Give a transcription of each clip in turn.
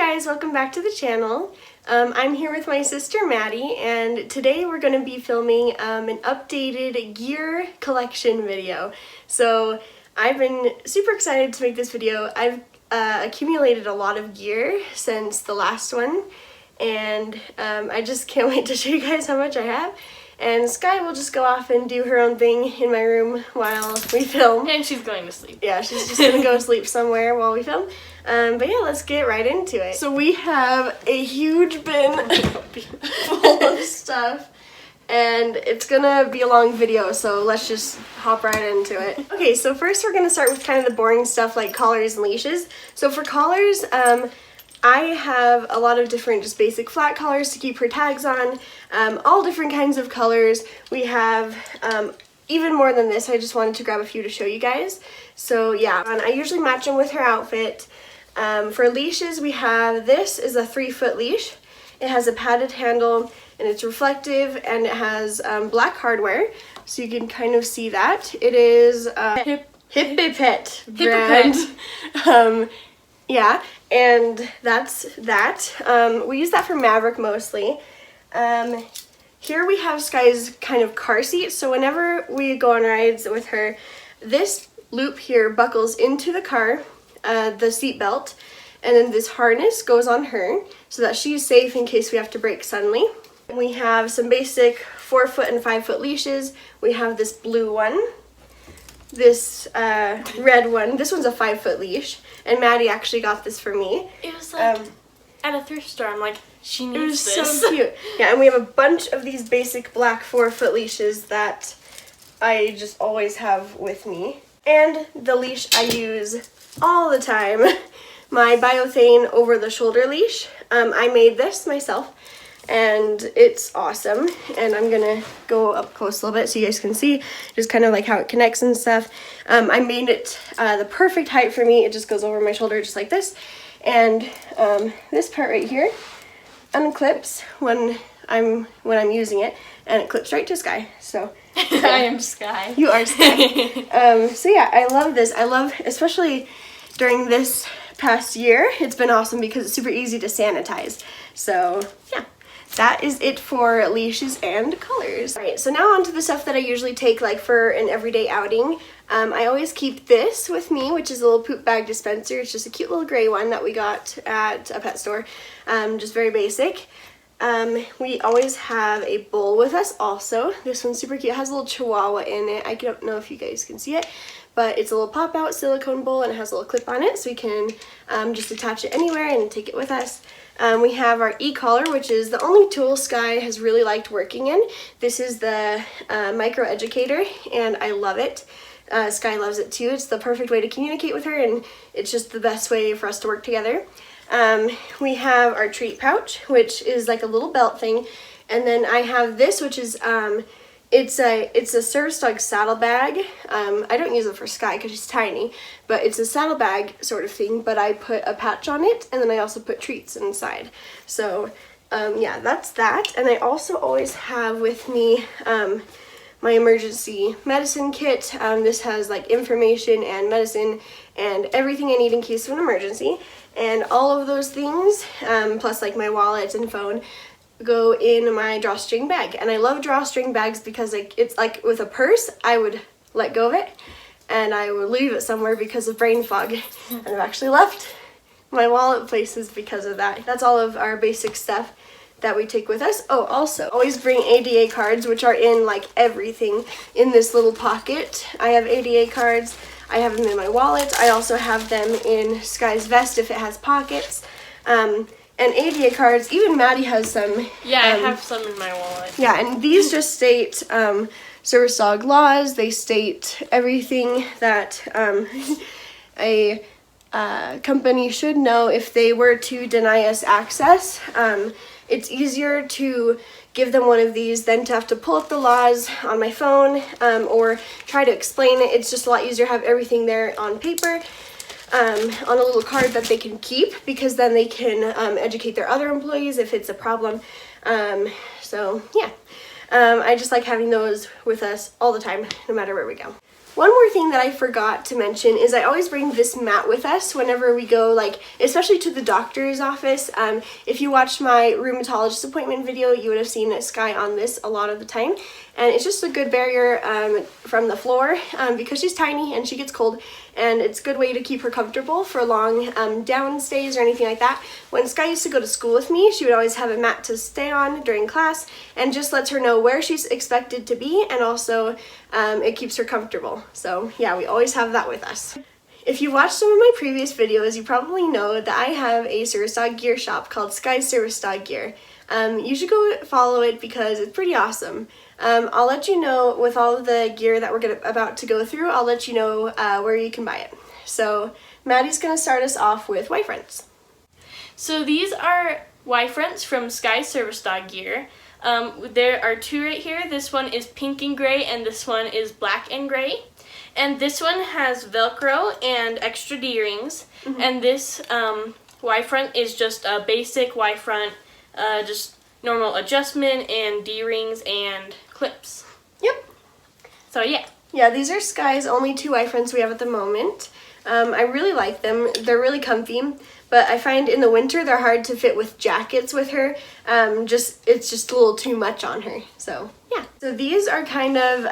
guys, welcome back to the channel. I'm here with my sister Maddie, and today we're going to be filming an updated gear collection video. So I've been super excited to make this video. I've accumulated a lot of gear since the last one, and I just can't wait to show you guys how much I have. And Skye will just go off and do her own thing in my room while we film. And she's going to sleep. Yeah, she's just going to go sleep somewhere while we film. But yeah, let's get right into it. So we have a huge bin full of stuff. And it's going to be a long video, so let's just hop right into it. Okay, so first we're going to start with kind of the boring stuff like collars and leashes. So for collars, I have a lot of different just basic flat collars to keep her tags on, all different kinds of colors. We have even more than this. I just wanted to grab a few to show you guys. So yeah, I usually match them with her outfit. For leashes, we have, this is a 3-foot leash. It has a padded handle and it's reflective, and it has black hardware, so you can kind of see that. It is Hippipet brand. Yeah, and that's that. We use that for Maverick mostly. Here we have Skye's kind of car seat, so whenever we go on rides with her, this loop here buckles into the car, the seat belt, and then this harness goes on her so that she's safe in case we have to brake suddenly. We have some basic 4-foot and 5-foot leashes. We have this blue one, this red one. This one's a 5-foot leash, and Maddie actually got this for me. It was like at a thrift store. I'm like, she needs this. It was so cute. Yeah, and we have a bunch of these basic black 4-foot leashes that I just always have with me. And the leash I use all the time, my Biothane over-the-shoulder leash. I made this myself, and it's awesome. And I'm gonna go up close a little bit so you guys can see just kind of like how it connects and stuff. I made it the perfect height for me. It just goes over my shoulder just like this, and this part right here unclips when I'm using it, and it clips right to Skye. So I am Skye. You are Skye. So yeah, I love this. I love, especially during this past year, it's been awesome because it's super easy to sanitize. So yeah, that is it for leashes and collars. All right, so now on to the stuff that I usually take like for an everyday outing. I always keep this with me, which is a little poop bag dispenser. It's just a cute little gray one that we got at a pet store, just very basic. We always have a bowl with us also. This one's super cute. It has a little chihuahua in it. I don't know if you guys can see it, but it's a little pop-out silicone bowl, and it has a little clip on it, so we can just attach it anywhere and take it with us. We have our e-collar, which is the only tool Skye has really liked working in. This is the Micro Educator, and I love it. Skye loves it too. It's the perfect way to communicate with her, and it's just the best way for us to work together. We have our treat pouch, which is like a little belt thing, and then I have this, which is it's a service dog saddle bag. I don't use it for Skye because she's tiny, but it's a saddle bag sort of thing, but I put a patch on it, and then I also put treats inside. So yeah, that's that. And I also always have with me my emergency medicine kit. This has like information and medicine and everything I need in case of an emergency. And all of those things, plus like my wallet and phone, go in my drawstring bag. And I love drawstring bags because like it's like with a purse, I would let go of it and I would leave it somewhere because of brain fog. And I've actually left my wallet places because of that. That's all of our basic stuff that we take with us. Oh, also, always bring ADA cards, which are in like everything in this little pocket. I have ADA cards. I have them in my wallet. I also have them in Skye's vest if it has pockets. And ADA cards, even Maddie has some. Yeah, I have some in my wallet. Yeah, and these just state service dog laws. They state everything that a company should know if they were to deny us access. It's easier to give them one of these than to have to pull up the laws on my phone or try to explain it. It's just a lot easier to have everything there on paper, on a little card that they can keep, because then they can educate their other employees if it's a problem. So yeah, I just like having those with us all the time, no matter where we go. One more thing that I forgot to mention is I always bring this mat with us whenever we go, like, especially to the doctor's office. If you watched my rheumatologist appointment video, you would have seen Skye on this a lot of the time. And it's just a good barrier from the floor because she's tiny and she gets cold, and it's a good way to keep her comfortable for long down stays or anything like that. When Skye used to go to school with me, she would always have a mat to stay on during class, and just lets her know where she's expected to be, and also it keeps her comfortable. So yeah, we always have that with us. If you watched some of my previous videos, you probably know that I have a service dog gear shop called Skye Service Dog Gear. You should go follow it because it's pretty awesome. I'll let you know with all of the gear that we're about to go through, I'll let you know where you can buy it. So Maddie's going to start us off with Y fronts. So these are Y fronts from Skye Service Dog Gear. There are two right here. This one is pink and gray, and this one is black and gray. And this one has Velcro and extra D-rings. And this Y front is just a basic Y front, just normal adjustment and D-rings and clips. Yep. So yeah. Yeah, these are Skye's only two Y fronts we have at the moment. I really like them. They're really comfy, but I find in the winter they're hard to fit with jackets with her. It's just a little too much on her. So yeah. So these are kind of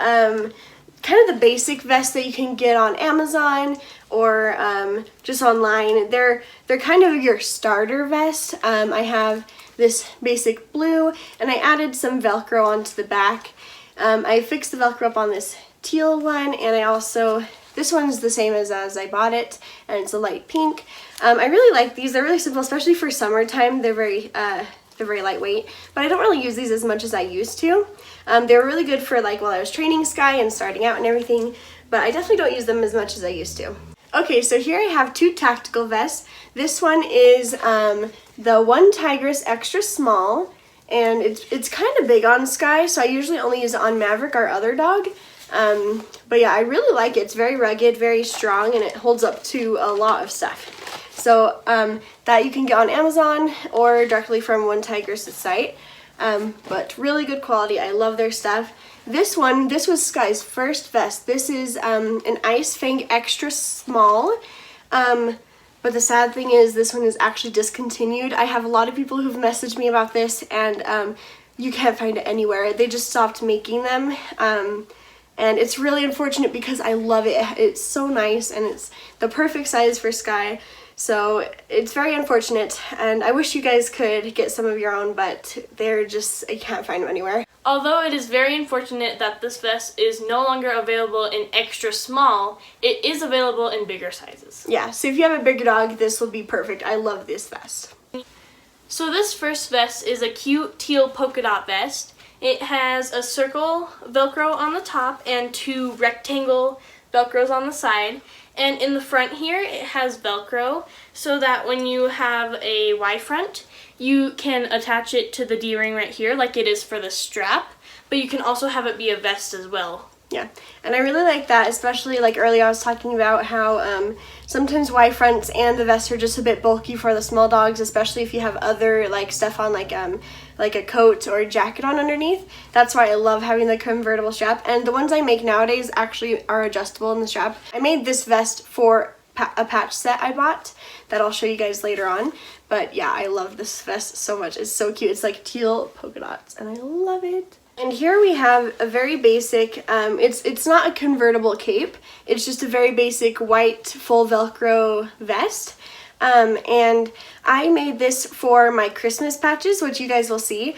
the basic vest that you can get on Amazon or just online. They're kind of your starter vest. I have this basic blue, and I added some Velcro onto the back. I fixed the Velcro up on this teal one, and I also, this one's the same as I bought it, and it's a light pink. I really like these. They're really simple, especially for summertime. They're very lightweight, but I don't really use these as much as I used to. They were really good for like while I was training Skye and starting out and everything, but I definitely don't use them as much as I used to. Okay, so here I have two tactical vests. This one is the One Tigress Extra Small, and it's kind of big on Skye, so I usually only use it on Maverick, our other dog. But yeah, I really like it. It's very rugged, very strong, and it holds up to a lot of stuff. So that you can get on Amazon or directly from One Tigress' site. But really good quality. I love their stuff. This was Skye's first vest. This is an Ice Fang Extra Small. But the sad thing is this one is actually discontinued. I have a lot of people who've messaged me about this, and you can't find it anywhere. They just stopped making them. And it's really unfortunate because I love it. It's so nice, and it's the perfect size for Skye. So it's very unfortunate, and I wish you guys could get some of your own, but I can't find them anywhere. Although it is very unfortunate that this vest is no longer available in extra small, it is available in bigger sizes. Yeah, so if you have a bigger dog, this will be perfect. I love this vest. So this first vest is a cute teal polka dot vest. It has a circle Velcro on the top and two rectangle Velcros on the side. And in the front here, it has Velcro so that when you have a Y front, you can attach it to the D-ring right here like it is for the strap, but you can also have it be a vest as well. Yeah, and I really like that, especially like earlier I was talking about how sometimes Y fronts and the vests are just a bit bulky for the small dogs, especially if you have other like stuff on like a coat or a jacket on underneath. That's why I love having the convertible strap, and the ones I make nowadays actually are adjustable in the strap. I made this vest for a patch set I bought that I'll show you guys later on, but yeah, I love this vest so much. It's so cute. It's like teal polka dots, and I love it. And here we have a very basic, it's not a convertible cape, it's just a very basic white full Velcro vest. And I made this for my Christmas patches, which you guys will see.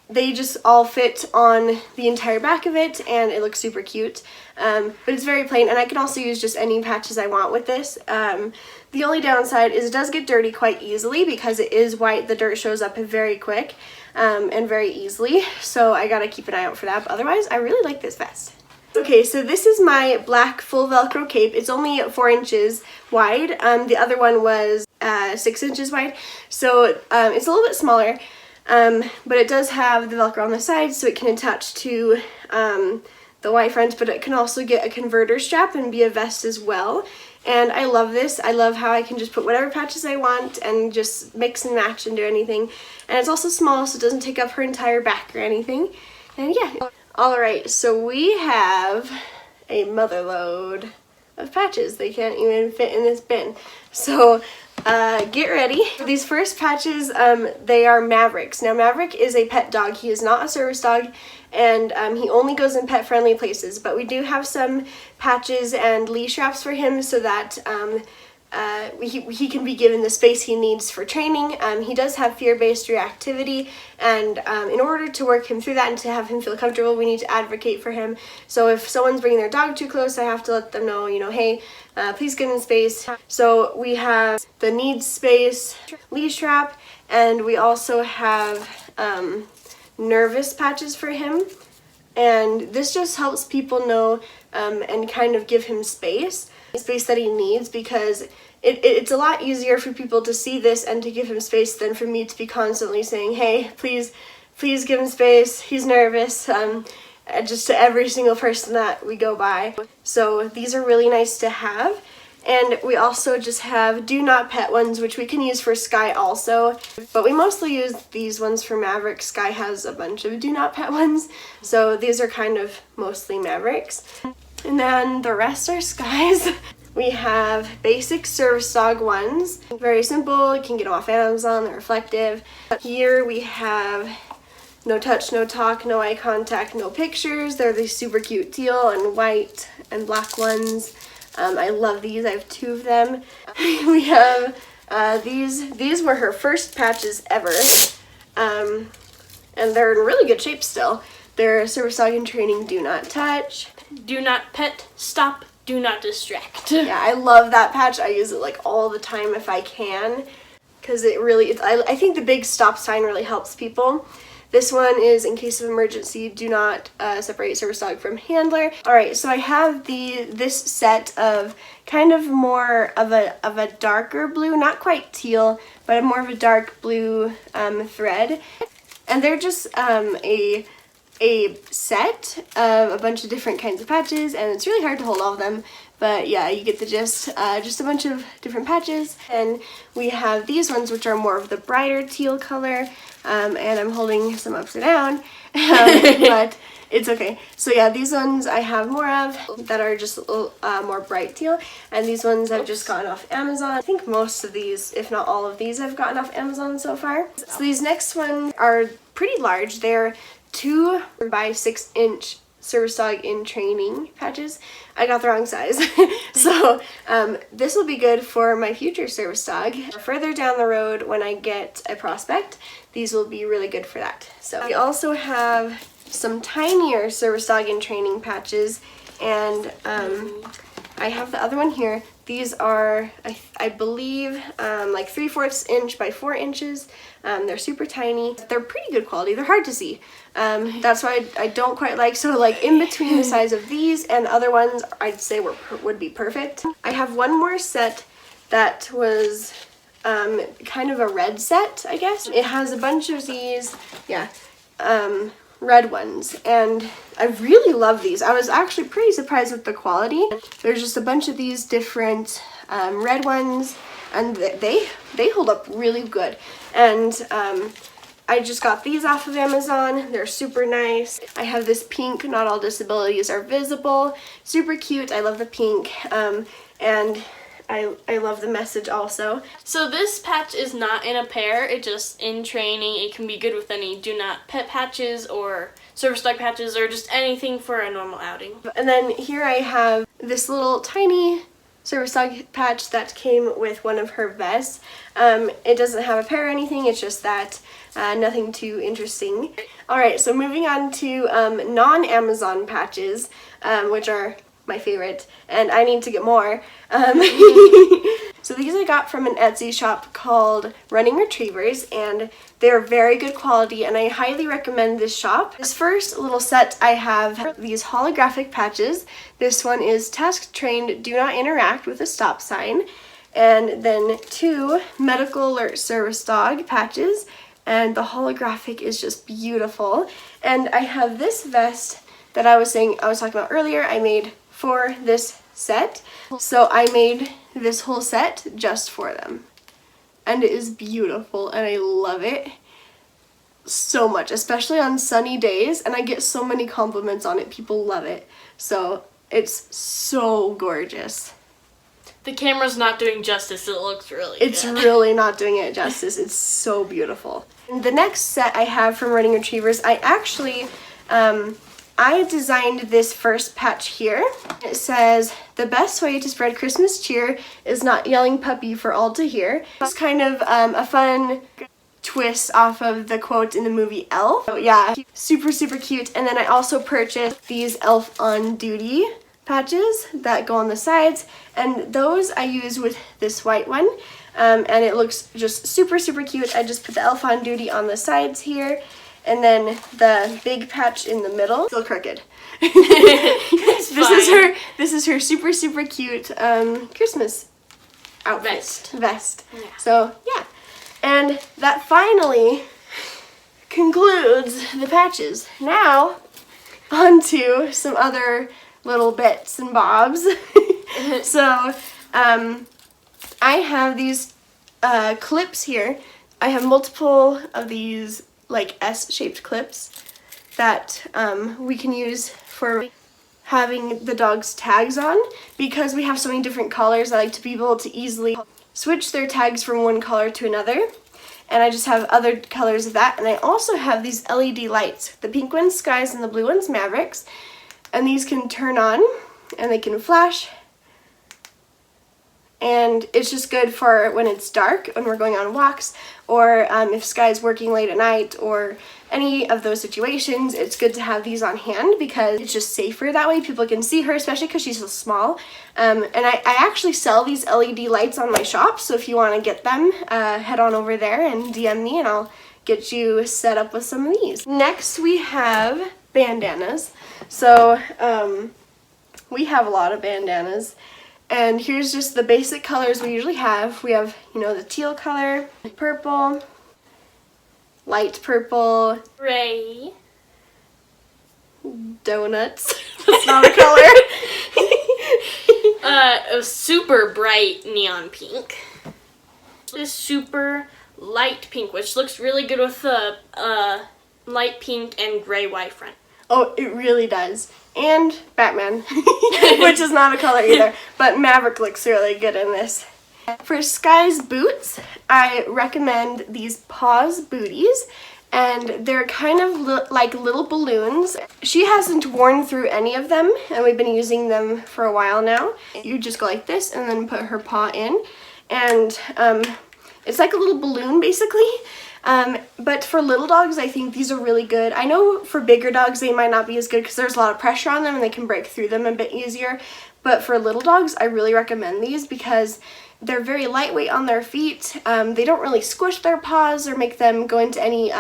They just all fit on the entire back of it, and it looks super cute. But it's very plain, and I can also use just any patches I want with this. The only downside is it does get dirty quite easily because it is white. The dirt shows up very quick and very easily, so I gotta keep an eye out for that. But otherwise, I really like this vest. Okay, so this is my black full Velcro cape. It's only 4 inches wide. The other one was 6 inches wide, so it's a little bit smaller. But it does have the Velcro on the side, so it can attach to the Y front, but it can also get a converter strap and be a vest as well. And I love this. I love how I can just put whatever patches I want and just mix and match and do anything. And it's also small, so it doesn't take up her entire back or anything. And yeah. Alright, so we have a mother load of patches. They can't even fit in this bin. So get ready. These first patches, they are Maverick's. Now Maverick is a pet dog. He is not a service dog, and he only goes in pet friendly places, but we do have some patches and leash wraps for him so that he can be given the space he needs for training. He does have fear-based reactivity, and in order to work him through that and to have him feel comfortable, we need to advocate for him. So if someone's bringing their dog too close, I have to let them know, you know, hey, please give him space. So we have the needs space leash wrap, and we also have nervous patches for him. And this just helps people know and kind of give him space that he needs, because it's a lot easier for people to see this and to give him space than for me to be constantly saying, hey, please give him space, he's nervous, just to every single person that we go by. So these are really nice to have. And we also just have do not pet ones, which we can use for Skye also, but we mostly use these ones for Maverick. Skye has a bunch of do not pet ones, so these are kind of mostly Mavericks. And then the rest are Skye's. We have basic service dog ones. Very simple, you can get them off Amazon, they're reflective. Here we have no touch, no talk, no eye contact, no pictures. They're these super cute teal and white and black ones. I love these, I have 2 of them. We have these were her first patches ever. And they're in really good shape still. They're service dog in training, do not touch. Do not pet, stop, do not distract. Yeah, I love that patch. I use it like all the time if I can, because I think the big stop sign really helps people. This one is in case of emergency, do not separate service dog from handler. All right, so I have this set of kind of more of a darker blue, not quite teal, but more of a dark blue thread, and they're just a set of a bunch of different kinds of patches, and it's really hard to hold all of them, but yeah, you get the gist. Just a bunch of different patches. And we have these ones, which are more of the brighter teal color, and I'm holding some upside down, but it's okay. So yeah, these ones I have more of that are just a little more bright teal, and these ones I've just gotten off Amazon. I think most of these, if not all of these, I've gotten off Amazon so far. So these next ones are pretty large. They're 2 by 6 inch service dog in training patches. I got the wrong size. So this will be good for my future service dog. Further down the road when I get a prospect, these will be really good for that. So we also have some Tinier service dog in training patches, and I have the other one here. These are, I believe, like 3/4 inch by 4 inches. They're super tiny. They're pretty good quality. They're hard to see. That's why I don't quite like, so like in between the size of these and other ones, I'd say would be perfect. I have one more set that was kind of a red set, I guess. It has a bunch of these, yeah, red ones, and I really love these. I was actually pretty surprised with the quality. There's just a bunch of these different red ones, and they hold up really good. And I just got these off of Amazon. They're super nice. I have this pink, not all disabilities are visible. Super cute. I love the pink, and I love the message also. So this patch is not in a pair, it just in training. It can be good with any do not pet patches or service dog patches or just anything for a normal outing. And then here I have this little tiny service dog patch that came with one of her vests. It doesn't have a pair or anything, it's just that, nothing too interesting. Alright, so moving on to non-Amazon patches, which are my favorite, and I need to get more. So these I got from an Etsy shop called Running Retrievers, and they're very good quality, and I highly recommend this shop. This first little set, I have these holographic patches. This one is task trained, do not interact with a stop sign, and then 2 medical alert service dog patches, and the holographic is just beautiful. And I have this vest that I was talking about earlier. I made for this set, so I made this whole set just for them, and it is beautiful, and I love it so much, especially on sunny days, and I get so many compliments on it. People love it, so It's so gorgeous. The camera's not doing justice. It looks really It's good. really not doing it justice. It's so beautiful. And the next set I have from Running Retrievers, I actually, I designed this first patch here. It says, "The best way to spread Christmas cheer is not yelling puppy for all to hear." It's kind of a fun twist off of the quote in the movie Elf. So yeah, super, super cute. And then I also purchased these Elf on Duty patches that go on the sides, and those I use with this white one, and it looks just super, super cute. I just put the Elf on Duty on the sides here, and then the big patch in the middle. Still crooked. This is her super, super cute Christmas outfit. Vest. Yeah. So yeah, and that finally concludes the patches. Now onto some other little bits and bobs. So I have these clips here. I have multiple of these like S-shaped clips that we can use for having the dog's tags on, because we have so many different colors. I like to be able to easily switch their tags from one color to another, and I just have other colors of that. And I also have these LED lights, the pink ones Skye's and the blue ones Mavericks, and these can turn on and they can flash, and it's just good for when it's dark, when we're going on walks, or if Skye's working late at night, or any of those situations. It's good to have these on hand because it's just safer that way. People can see her, especially because she's so small. And I actually sell these LED lights on my shop, so if you want to get them, head on over there and DM me and I'll get you set up with some of these. Next we have bandanas. So we have a lot of bandanas, and here's just the basic colors we usually have. We have, you know, the teal color, purple, light purple, gray, donuts. That's not a color. A super bright neon pink. This super light pink, which looks really good with the light pink and gray Y front. Oh, it really does. And Batman, which is not a color either, but Maverick looks really good in this. For Skye's boots, I recommend these Paws booties, and they're kind of like little balloons. She hasn't worn through any of them, and we've been using them for a while now. You just go like this and then put her paw in, and it's like a little balloon basically. But for little dogs, I think these are really good. I know for bigger dogs, they might not be as good because there's a lot of pressure on them and they can break through them a bit easier. But for little dogs, I really recommend these because they're very lightweight on their feet. They don't really squish their paws or make them go into any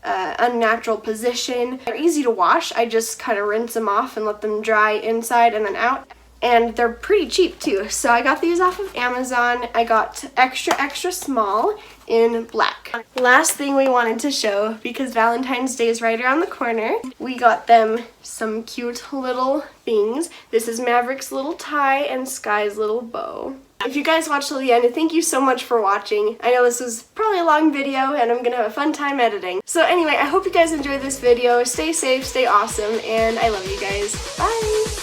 unnatural position. They're easy to wash. I just kind of rinse them off and let them dry inside and then out. And they're pretty cheap too. So I got these off of Amazon. I got extra, extra small in black. Last thing we wanted to show, because Valentine's Day is right around the corner, we got them some cute little things. This is Maverick's little tie and Skye's little bow. If you guys watched till the end, thank you so much for watching. I know this was probably a long video and I'm gonna have a fun time editing. So anyway, I hope you guys enjoyed this video. Stay safe, stay awesome, and I love you guys. Bye!